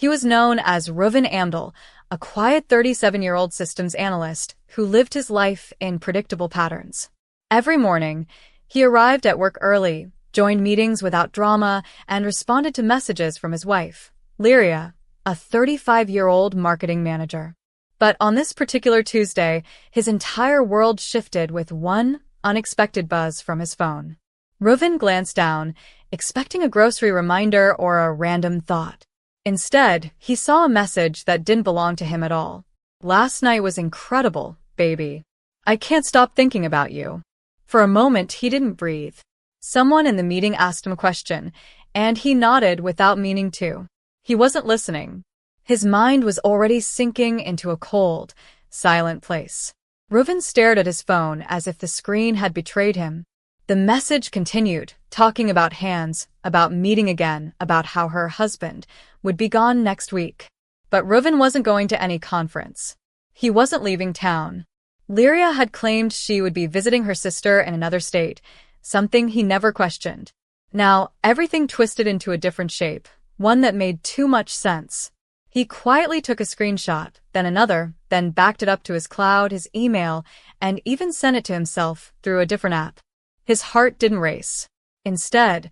He was known as Reuven Amdahl, a quiet 37-year-old systems analyst who lived his life in predictable patterns. Every morning, he arrived at work early, joined meetings without drama, and responded to messages from his wife, Lyria, a 35-year-old marketing manager. But on this particular Tuesday, his entire world shifted with one unexpected buzz from his phone. Reuven glanced down, expecting a grocery reminder or a random thought. Instead, he saw a message that didn't belong to him at all. "Last night was incredible, baby. I can't stop thinking about you." For a moment, he didn't breathe. Someone in the meeting asked him a question, and he nodded without meaning to. He wasn't listening. His mind was already sinking into a cold, silent place. Reuven stared at his phone as if the screen had betrayed him. The message continued, talking about hands, about meeting again, about how her husband would be gone next week. But Reuven wasn't going to any conference. He wasn't leaving town. Lyria had claimed she would be visiting her sister in another state, something he never questioned. Now, everything twisted into a different shape, one that made too much sense. He quietly took a screenshot, then another, then backed it up to his cloud, his email, and even sent it to himself through a different app. His heart didn't race. Instead,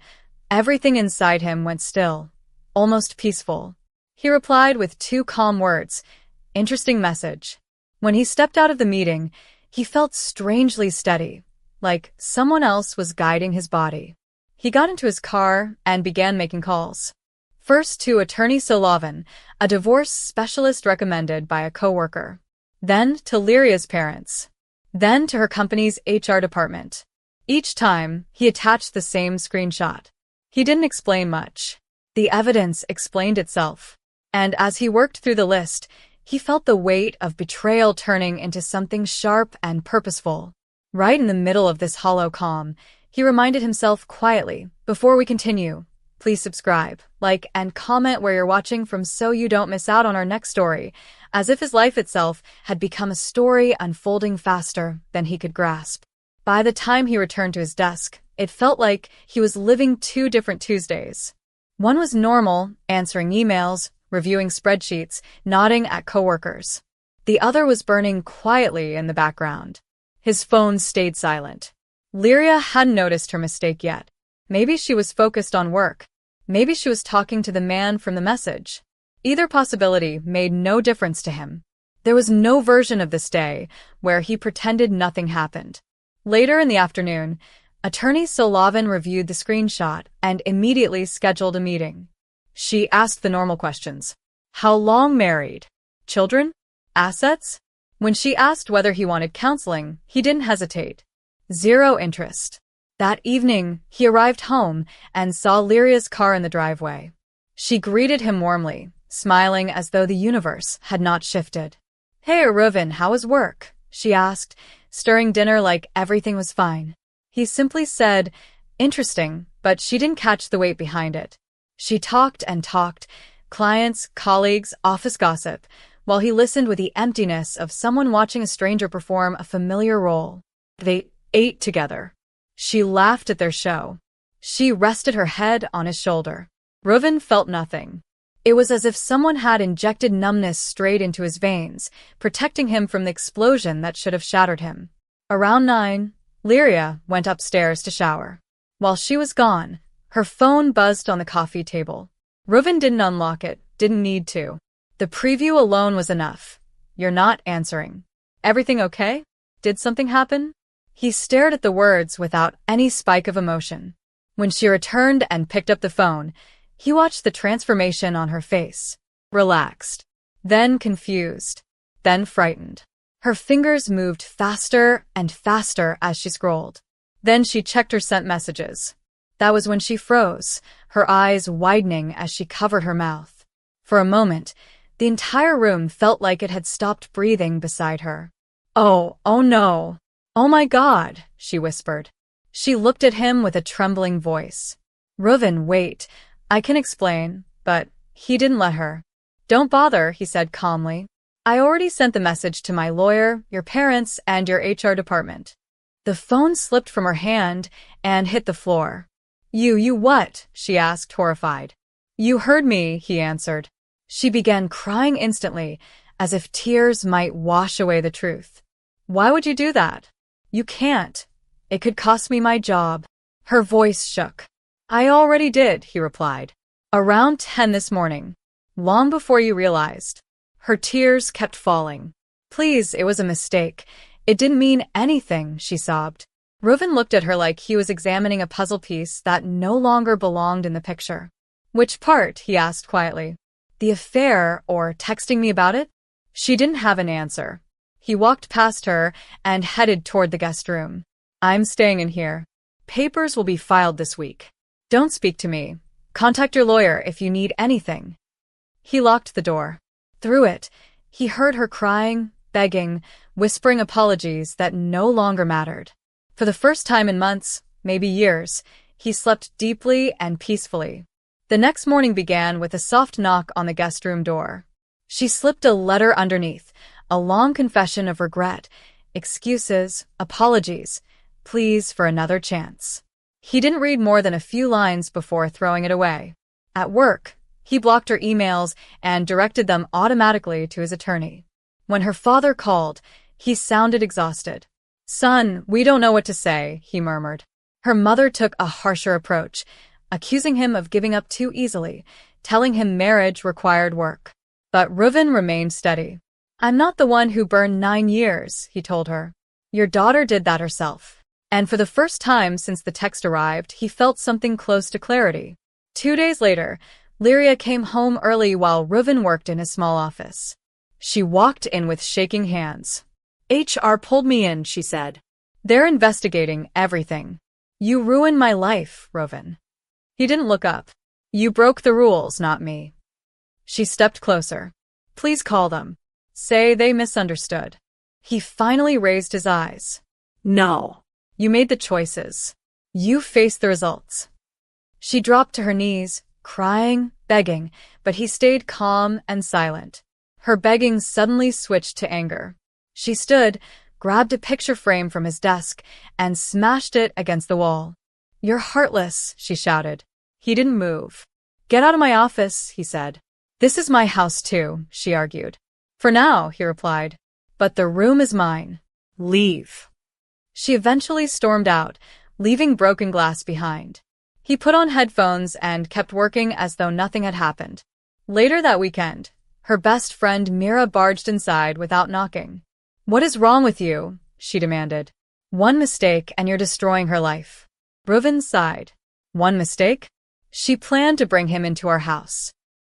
everything inside him went still, almost peaceful. He replied with 2 calm words, "Interesting message." When he stepped out of the meeting, he felt strangely steady, like someone else was guiding his body. He got into his car and began making calls. First to attorney Sullivan, a divorce specialist recommended by a coworker. Then to Lyria's parents. Then to her company's HR department. Each time, he attached the same screenshot. He didn't explain much. The evidence explained itself. And as he worked through the list, he felt the weight of betrayal turning into something sharp and purposeful. Right in the middle of this hollow calm, he reminded himself quietly, "Before we continue, please subscribe, like, and comment where you're watching from so you don't miss out on our next story," as if his life itself had become a story unfolding faster than he could grasp. By the time he returned to his desk, it felt like he was living 2 different Tuesdays. One was normal, answering emails, reviewing spreadsheets, nodding at coworkers. The other was burning quietly in the background. His phone stayed silent. Lyria hadn't noticed her mistake yet. Maybe she was focused on work. Maybe she was talking to the man from the message. Either possibility made no difference to him. There was no version of this day where he pretended nothing happened. Later in the afternoon, attorney Sullivan reviewed the screenshot and immediately scheduled a meeting. She asked the normal questions. How long married? Children? Assets? When she asked whether he wanted counseling, he didn't hesitate. 0 interest. That evening, he arrived home and saw Lyria's car in the driveway. She greeted him warmly, smiling as though the universe had not shifted. "Hey, Reuven, how was work?" she asked, stirring dinner like everything was fine. He simply said, "Interesting," but she didn't catch the weight behind it. She talked and talked, clients, colleagues, office gossip, while he listened with the emptiness of someone watching a stranger perform a familiar role. They ate together. She laughed at their show. She rested her head on his shoulder. Reuven felt nothing. It was as if someone had injected numbness straight into his veins, protecting him from the explosion that should have shattered him. Around 9, Lyria went upstairs to shower. While she was gone, her phone buzzed on the coffee table. Reuven didn't unlock it, didn't need to. The preview alone was enough. "You're not answering. Everything okay? Did something happen?" He stared at the words without any spike of emotion. When she returned and picked up the phone, he watched the transformation on her face. Relaxed. Then confused. Then frightened. Her fingers moved faster and faster as she scrolled. Then she checked her sent messages. That was when she froze, her eyes widening as she covered her mouth. For a moment, the entire room felt like it had stopped breathing beside her. Oh no. "Oh my God," she whispered. She looked at him with a trembling voice. "Reuven, wait. I can explain," but he didn't let her. "Don't bother," he said calmly. "I already sent the message to my lawyer, your parents, and your HR department." The phone slipped from her hand and hit the floor. You what?" she asked, horrified. "You heard me," he answered. She began crying instantly, as if tears might wash away the truth. Why would you do that? You can't. It could cost me my job. Her voice shook. I already did, he replied. Around 10 this morning. Long before you realized. Her tears kept falling. Please, it was a mistake. It didn't mean anything, she sobbed. Reuven looked at her like he was examining a puzzle piece that no longer belonged in the picture. Which part? He asked quietly. The affair, or texting me about it? She didn't have an answer. He walked past her and headed toward the guest room. I'm staying in here. Papers will be filed this week. Don't speak to me. Contact your lawyer if you need anything. He locked the door. Through it, he heard her crying, begging, whispering apologies that no longer mattered. For the first time in months, maybe years, he slept deeply and peacefully. The next morning began with a soft knock on the guest room door. She slipped a letter underneath, a long confession of regret, excuses, apologies, pleas for another chance. He didn't read more than a few lines before throwing it away. At work, he blocked her emails and directed them automatically to his attorney. When her father called, he sounded exhausted. Son, we don't know what to say, he murmured. Her mother took a harsher approach, accusing him of giving up too easily, telling him marriage required work. But Reuven remained steady. I'm not the one who burned 9 years, he told her. Your daughter did that herself. And for the first time since the text arrived, he felt something close to clarity. 2 days later, Lyria came home early while Reuven worked in his small office. She walked in with shaking hands. HR pulled me in, she said. They're investigating everything. You ruined my life, Reuven. He didn't look up. You broke the rules, not me. She stepped closer. Please call them. Say they misunderstood. He finally raised his eyes. No. You made the choices. You face the results. She dropped to her knees, crying, begging, but he stayed calm and silent. Her begging suddenly switched to anger. She stood, grabbed a picture frame from his desk, and smashed it against the wall. You're heartless, she shouted. He didn't move. Get out of my office, he said. This is my house too, she argued. For now, he replied. But the room is mine. Leave. She eventually stormed out, leaving broken glass behind. He put on headphones and kept working as though nothing had happened. Later that weekend, her best friend Mira barged inside without knocking. What is wrong with you? She demanded. One mistake and you're destroying her life. Reuven sighed. One mistake? She planned to bring him into our house.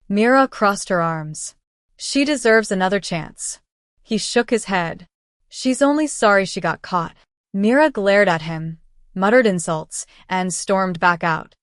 Mira crossed her arms. She deserves another chance. He shook his head. She's only sorry she got caught. Mira glared at him, muttered insults, and stormed back out.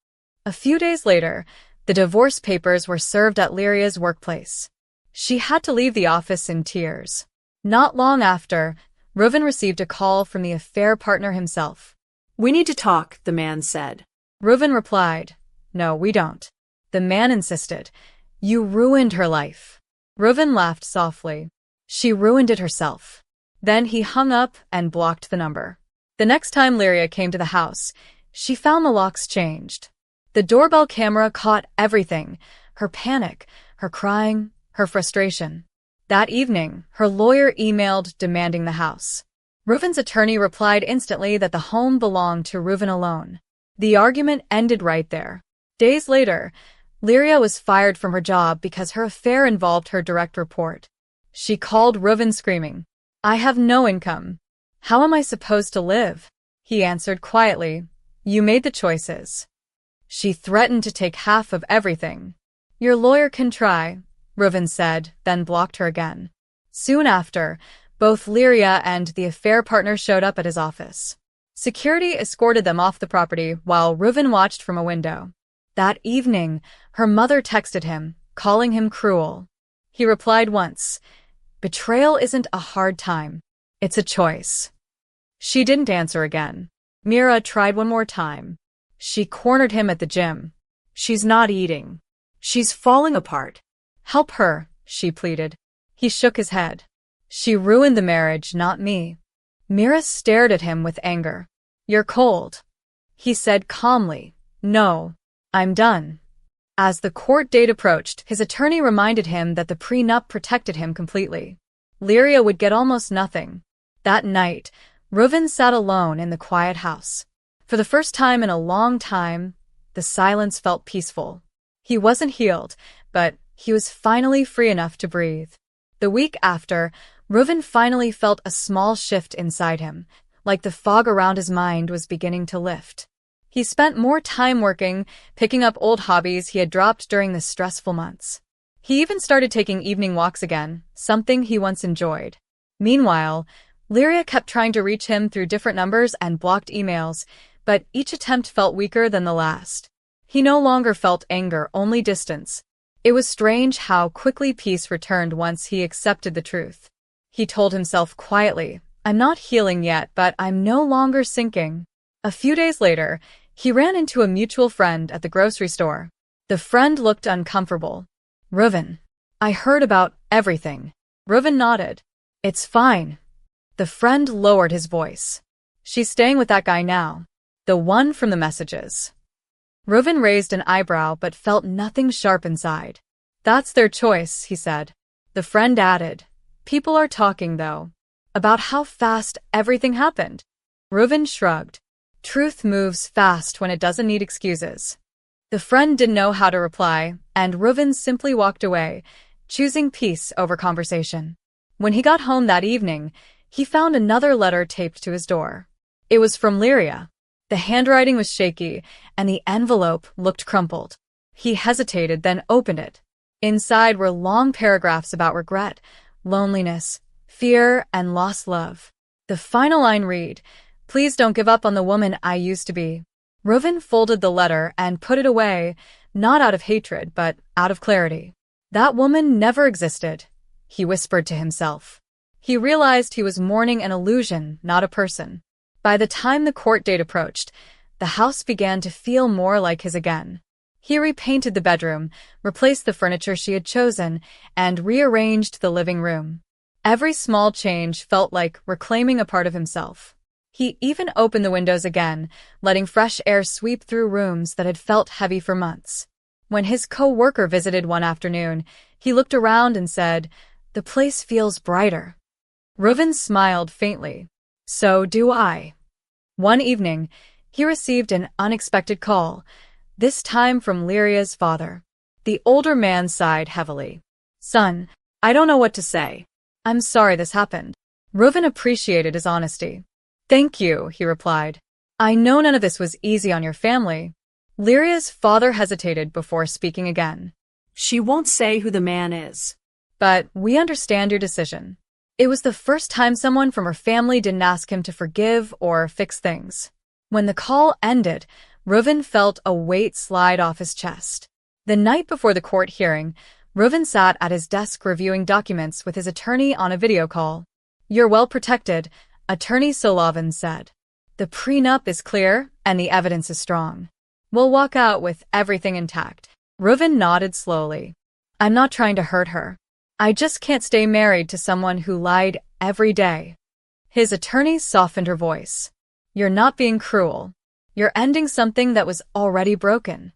A few days later, the divorce papers were served at Lyria's workplace. She had to leave the office in tears. Not long after, Reuven received a call from the affair partner himself. We need to talk, the man said. Reuven replied, No, we don't. The man insisted. You ruined her life. Reuven laughed softly. She ruined it herself. Then he hung up and blocked the number. The next time Lyria came to the house, she found the locks changed. The doorbell camera caught everything, her panic, her crying, her frustration. That evening, her lawyer emailed demanding the house. Reuven's attorney replied instantly that the home belonged to Reuven alone. The argument ended right there. Days later, Lyria was fired from her job because her affair involved her direct report. She called Reuven screaming, I have no income. How am I supposed to live? He answered quietly, You made the choices. She threatened to take half of everything. Your lawyer can try, Reuven said, then blocked her again. Soon after, both Lyria and the affair partner showed up at his office. Security escorted them off the property while Reuven watched from a window. That evening, her mother texted him, calling him cruel. He replied once, Betrayal isn't a hard time. It's a choice. She didn't answer again. Mira tried one more time. She cornered him at the gym. She's not eating. She's falling apart. Help her, she pleaded. He shook his head. She ruined the marriage, not me. Mira stared at him with anger. You're cold. He said calmly, No, I'm done. As the court date approached, his attorney reminded him that the prenup protected him completely. Lyria would get almost nothing. That night, Reuven sat alone in the quiet house. For the first time in a long time, the silence felt peaceful. He wasn't healed, but he was finally free enough to breathe. The week after, Reuven finally felt a small shift inside him, like the fog around his mind was beginning to lift. He spent more time working, picking up old hobbies he had dropped during the stressful months. He even started taking evening walks again, something he once enjoyed. Meanwhile, Lyria kept trying to reach him through different numbers and blocked emails, but each attempt felt weaker than the last. He no longer felt anger, only distance. It was strange how quickly peace returned once he accepted the truth. He told himself quietly, "I'm not healing yet, but I'm no longer sinking." A few days later, he ran into a mutual friend at the grocery store. The friend looked uncomfortable. "Reuven, I heard about everything." Reuven nodded. "It's fine." The friend lowered his voice. "She's staying with that guy now. The one from the messages." Reuven raised an eyebrow but felt nothing sharp inside. "That's their choice," he said. The friend added, "People are talking, though, about how fast everything happened." Reuven shrugged. Truth moves fast when it doesn't need excuses. The friend didn't know how to reply, and Reuven simply walked away, choosing peace over conversation. When he got home that evening, he found another letter taped to his door. It was from Lyria. The handwriting was shaky, and the envelope looked crumpled. He hesitated, then opened it. Inside were long paragraphs about regret, loneliness, fear, and lost love. The final line read, "Please don't give up on the woman I used to be." Reuven folded the letter and put it away, not out of hatred, but out of clarity. That woman never existed, he whispered to himself. He realized he was mourning an illusion, not a person. By the time the court date approached, the house began to feel more like his again. He repainted the bedroom, replaced the furniture she had chosen, and rearranged the living room. Every small change felt like reclaiming a part of himself. He even opened the windows again, letting fresh air sweep through rooms that had felt heavy for months. When his co-worker visited one afternoon, he looked around and said, "The place feels brighter." Reuven smiled faintly. "So do I." One evening, he received an unexpected call, this time from Lyria's father. The older man sighed heavily. "Son, I don't know what to say. I'm sorry this happened." Reuven appreciated his honesty. "Thank you," he replied. "I know none of this was easy on your family." Lyria's father hesitated before speaking again. "She won't say who the man is." "But we understand your decision." It was the first time someone from her family didn't ask him to forgive or fix things. When the call ended, Reuven felt a weight slide off his chest. The night before the court hearing, Reuven sat at his desk reviewing documents with his attorney on a video call. "You're well protected," Attorney Solovin said. "The prenup is clear and the evidence is strong. We'll walk out with everything intact." Reuven nodded slowly. "I'm not trying to hurt her. I just can't stay married to someone who lied every day." His attorney softened her voice. "You're not being cruel. You're ending something that was already broken."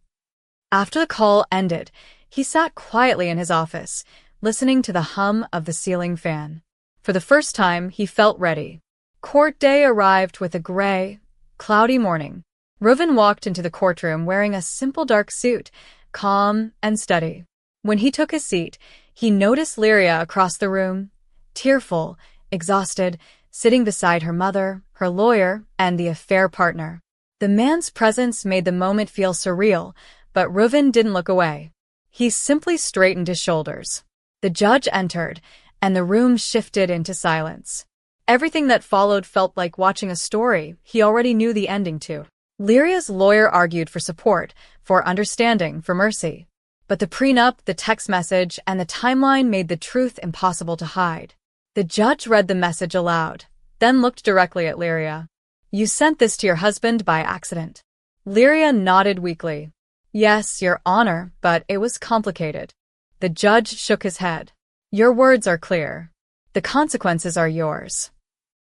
After the call ended, he sat quietly in his office, listening to the hum of the ceiling fan. For the first time, he felt ready. Court day arrived with a gray, cloudy morning. Reuven walked into the courtroom wearing a simple dark suit, calm and steady. When he took his seat, he noticed Lyria across the room, tearful, exhausted, sitting beside her mother, her lawyer, and the affair partner. The man's presence made the moment feel surreal, but Reuven didn't look away. He simply straightened his shoulders. The judge entered, and the room shifted into silence. Everything that followed felt like watching a story he already knew the ending to. Lyria's lawyer argued for support, for understanding, for mercy. But the prenup, the text message, and the timeline made the truth impossible to hide. The judge read the message aloud, then looked directly at Lyria. "You sent this to your husband by accident." Lyria nodded weakly. "Yes, Your Honor, but it was complicated." The judge shook his head. "Your words are clear. The consequences are yours."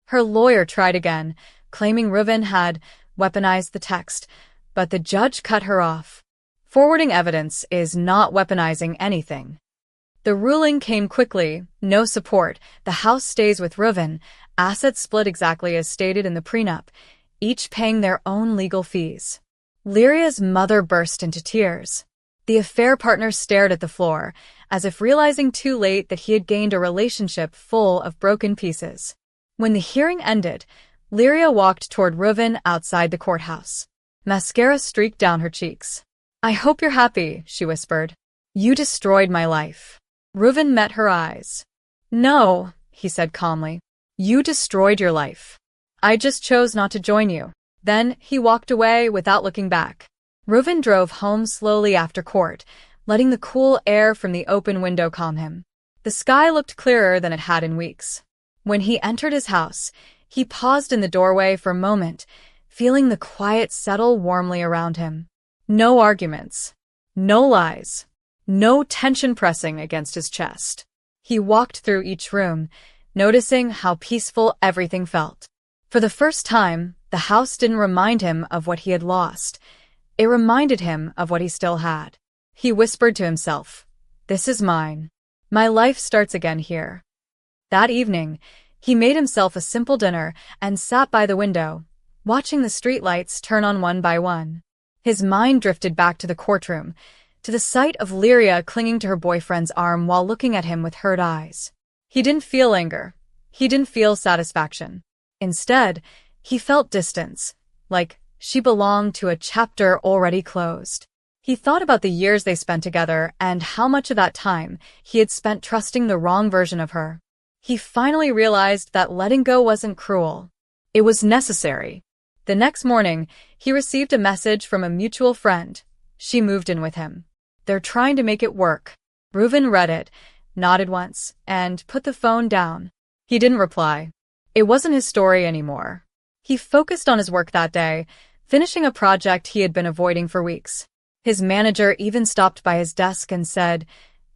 Her lawyer tried again, claiming Reuven had weaponized the text, but the judge cut her off. Forwarding evidence is not weaponizing anything. The ruling came quickly, no support, the house stays with Reuven, assets split exactly as stated in the prenup, each paying their own legal fees. Lyria's mother burst into tears. The affair partner stared at the floor, as if realizing too late that he had gained a relationship full of broken pieces. When the hearing ended, Lyria walked toward Reuven outside the courthouse. Mascara streaked down her cheeks. "I hope you're happy," she whispered. "You destroyed my life." Reuven met her eyes. "No," he said calmly. "You destroyed your life. I just chose not to join you." Then he walked away without looking back. Reuven drove home slowly after court, letting the cool air from the open window calm him. The sky looked clearer than it had in weeks. When he entered his house, he paused in the doorway for a moment, feeling the quiet settle warmly around him. No arguments. No lies. No tension pressing against his chest. He walked through each room, noticing how peaceful everything felt. For the first time, the house didn't remind him of what he had lost. It reminded him of what he still had. He whispered to himself, "This is mine. My life starts again here." That evening, he made himself a simple dinner and sat by the window, watching the streetlights turn on one by one. His mind drifted back to the courtroom, to the sight of Lyria clinging to her boyfriend's arm while looking at him with hurt eyes. He didn't feel anger. He didn't feel satisfaction. Instead, he felt distance, like she belonged to a chapter already closed. He thought about the years they spent together and how much of that time he had spent trusting the wrong version of her. He finally realized that letting go wasn't cruel. It was necessary. The next morning, he received a message from a mutual friend. She moved in with him. "They're trying to make it work." Reuven read it, nodded once, and put the phone down. He didn't reply. It wasn't his story anymore. He focused on his work that day, finishing a project he had been avoiding for weeks. His manager even stopped by his desk and said,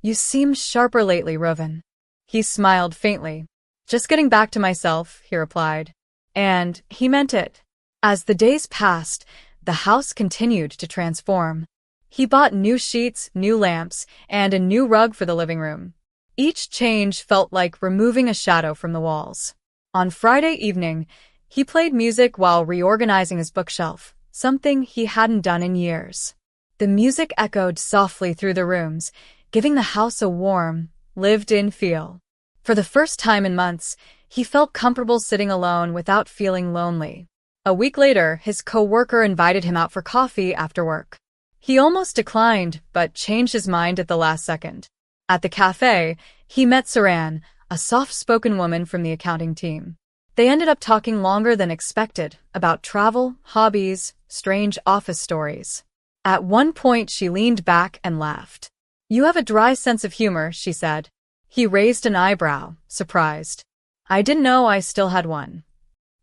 "You seem sharper lately, Reuven." He smiled faintly. "Just getting back to myself," he replied. And he meant it. As the days passed, the house continued to transform. He bought new sheets, new lamps, and a new rug for the living room. Each change felt like removing a shadow from the walls. On Friday evening, he played music while reorganizing his bookshelf, something he hadn't done in years. The music echoed softly through the rooms, giving the house a warm, lived-in feel. For the first time in months, he felt comfortable sitting alone without feeling lonely. A week later, his coworker invited him out for coffee after work. He almost declined, but changed his mind at the last second. At the cafe, he met Saran, a soft-spoken woman from the accounting team. They ended up talking longer than expected about travel, hobbies, strange office stories. At one point, she leaned back and laughed. "You have a dry sense of humor," she said. He raised an eyebrow, surprised. "I didn't know I still had one."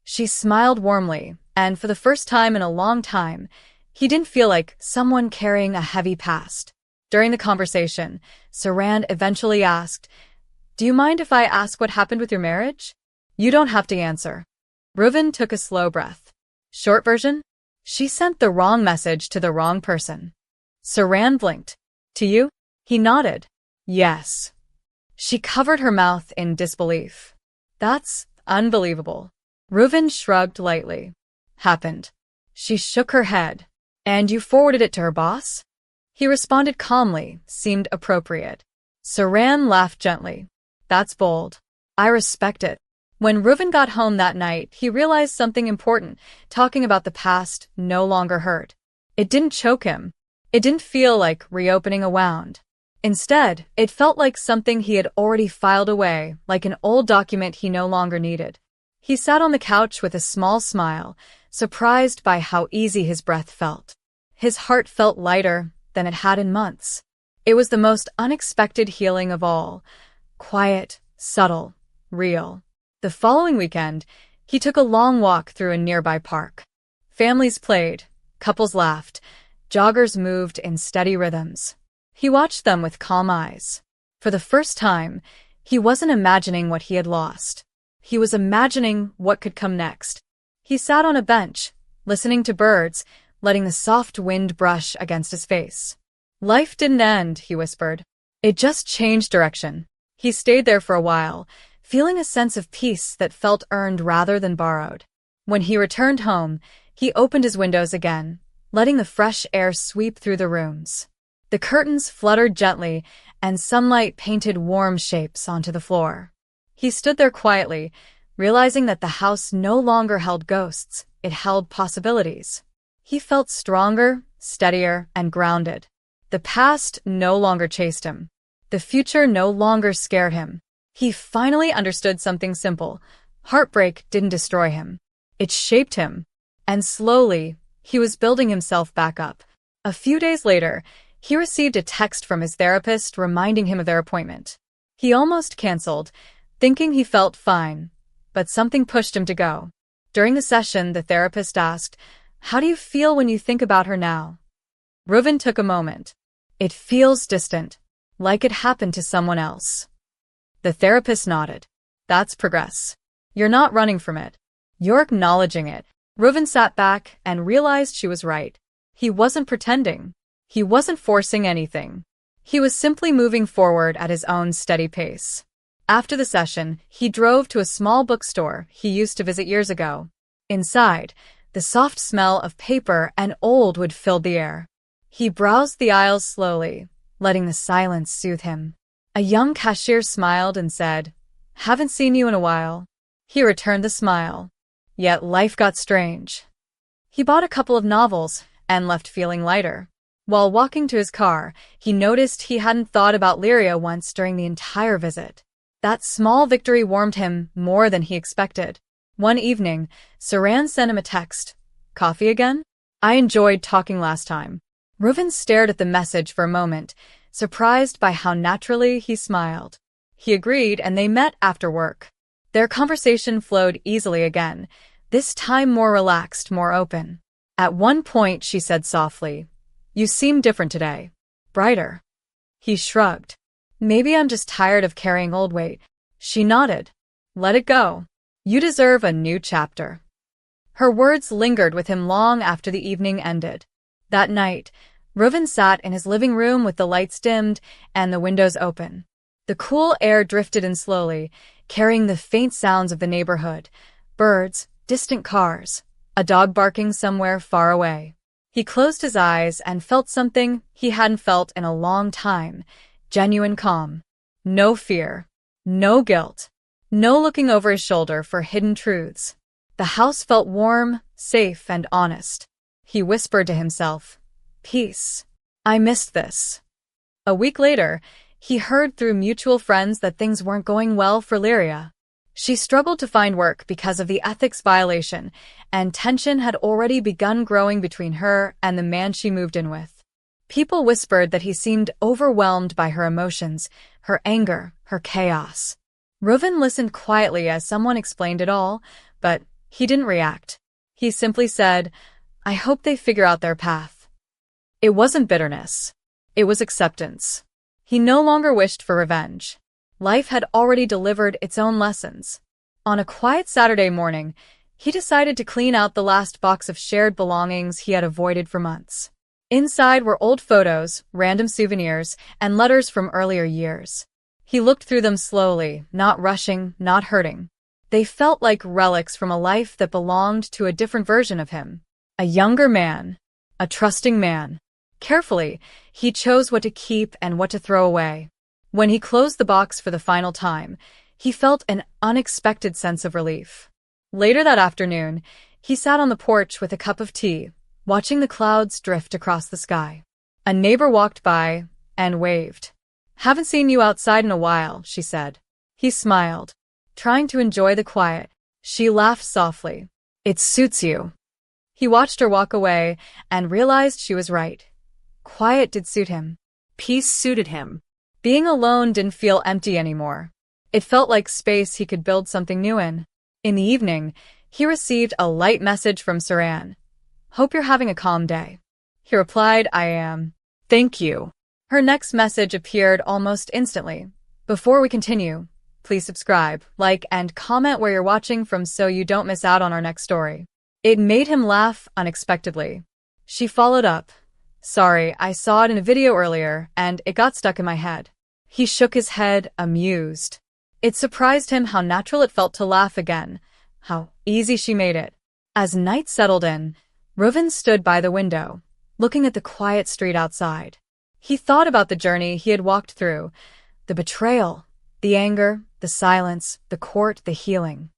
She smiled warmly, and for the first time in a long time, he didn't feel like someone carrying a heavy past. During the conversation, Saran eventually asked, "Do you mind if I ask what happened with your marriage?" "You don't have to answer." Reuven took a slow breath. Short version? She sent the wrong message to the wrong person. Saran blinked. "To you?" He nodded. "Yes." She covered her mouth in disbelief. "That's unbelievable." Reuven shrugged lightly. "Happened." She shook her head. "And you forwarded it to her boss?" He responded calmly, seemed appropriate. Saran laughed gently. "That's bold. I respect it." When Reuven got home that night, he realized something important. Talking about the past no longer hurt. It didn't choke him. It didn't feel like reopening a wound. Instead, it felt like something he had already filed away, like an old document he no longer needed. He sat on the couch with a small smile, surprised by how easy his breath felt. His heart felt lighter than it had in months. It was the most unexpected healing of all. Quiet, subtle, real. The following weekend, he took a long walk through a nearby park. Families played, couples laughed, joggers moved in steady rhythms. He watched them with calm eyes. For the first time, he wasn't imagining what he had lost. He was imagining what could come next. He sat on a bench, listening to birds, letting the soft wind brush against his face. Life didn't end, he whispered. It just changed direction. He stayed there for a while, feeling a sense of peace that felt earned rather than borrowed. When he returned home, he opened his windows again, letting the fresh air sweep through the rooms. The curtains fluttered gently, and sunlight painted warm shapes onto the floor. He stood there quietly, realizing that the house no longer held ghosts, it held possibilities. He felt stronger, steadier, and grounded. The past no longer chased him. The future no longer scared him. He finally understood something simple. Heartbreak didn't destroy him. It shaped him. And slowly, he was building himself back up. A few days later, he received a text from his therapist reminding him of their appointment. He almost canceled, thinking he felt fine, but something pushed him to go. During the session, the therapist asked, "How do you feel when you think about her now?" Reuven took a moment. "It feels distant, like it happened to someone else." The therapist nodded. "That's progress. You're not running from it. You're acknowledging it." Reuven sat back and realized she was right. He wasn't pretending. He wasn't forcing anything. He was simply moving forward at his own steady pace. After the session, he drove to a small bookstore he used to visit years ago. Inside, the soft smell of paper and old wood filled the air. He browsed the aisles slowly, letting the silence soothe him. A young cashier smiled and said, "Haven't seen you in a while." He returned the smile. Yet life got strange. He bought a couple of novels and left feeling lighter. While walking to his car, he noticed he hadn't thought about Lyria once during the entire visit. That small victory warmed him more than he expected. One evening, Saran sent him a text. "Coffee again? I enjoyed talking last time." Reuven stared at the message for a moment, surprised by how naturally he smiled. He agreed, and they met after work. Their conversation flowed easily again, this time more relaxed, more open. At one point, she said softly, "You seem different today. Brighter." He shrugged. "Maybe I'm just tired of carrying old weight." She nodded. "Let it go. You deserve a new chapter." Her words lingered with him long after the evening ended. That night, Reuven sat in his living room with the lights dimmed and the windows open. The cool air drifted in slowly, carrying the faint sounds of the neighborhood, birds, distant cars, a dog barking somewhere far away. He closed his eyes and felt something he hadn't felt in a long time, genuine calm. No fear, no guilt, no looking over his shoulder for hidden truths. The house felt warm, safe, and honest. He whispered to himself, "Peace. I missed this." A week later, he heard through mutual friends that things weren't going well for Lyria. She struggled to find work because of the ethics violation, and tension had already begun growing between her and the man she moved in with. People whispered that he seemed overwhelmed by her emotions, her anger, her chaos. Reuven listened quietly as someone explained it all, but he didn't react. He simply said, "I hope they figure out their path." It wasn't bitterness. It was acceptance. He no longer wished for revenge. Life had already delivered its own lessons. On a quiet Saturday morning, he decided to clean out the last box of shared belongings he had avoided for months. Inside were old photos, random souvenirs, and letters from earlier years. He looked through them slowly, not rushing, not hurting. They felt like relics from a life that belonged to a different version of him. A younger man. A trusting man. Carefully, he chose what to keep and what to throw away. When he closed the box for the final time, he felt an unexpected sense of relief. Later that afternoon, he sat on the porch with a cup of tea, watching the clouds drift across the sky. A neighbor walked by and waved. "Haven't seen you outside in a while," she said. He smiled, trying to enjoy the quiet. She laughed softly. "It suits you." He watched her walk away and realized she was right. Quiet did suit him. Peace suited him. Being alone didn't feel empty anymore. It felt like space he could build something new in. In the evening, he received a light message from Saran. "Hope you're having a calm day." He replied, "I am. Thank you." Her next message appeared almost instantly. Before we continue, please subscribe, like, and comment where you're watching from so you don't miss out on our next story. It made him laugh unexpectedly. She followed up. Sorry, I saw it in a video earlier, and it got stuck in my head. He shook his head, amused. It surprised him how natural it felt to laugh again, how easy she made it. As night settled in, Reuven stood by the window, looking at the quiet street outside. He thought about the journey he had walked through, the betrayal, the anger, the silence, the court, the healing.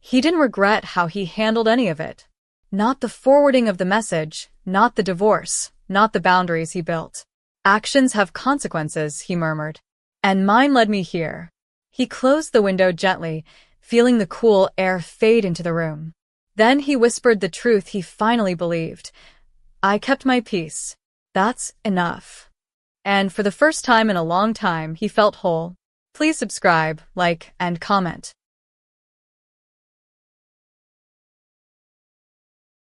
He didn't regret how he handled any of it. Not the forwarding of the message, not the divorce, not the boundaries he built. Actions have consequences, he murmured. And mine led me here. He closed the window gently, feeling the cool air fade into the room. Then he whispered the truth he finally believed. I kept my peace. That's enough. And for the first time in a long time, he felt whole. Please subscribe, like, and comment.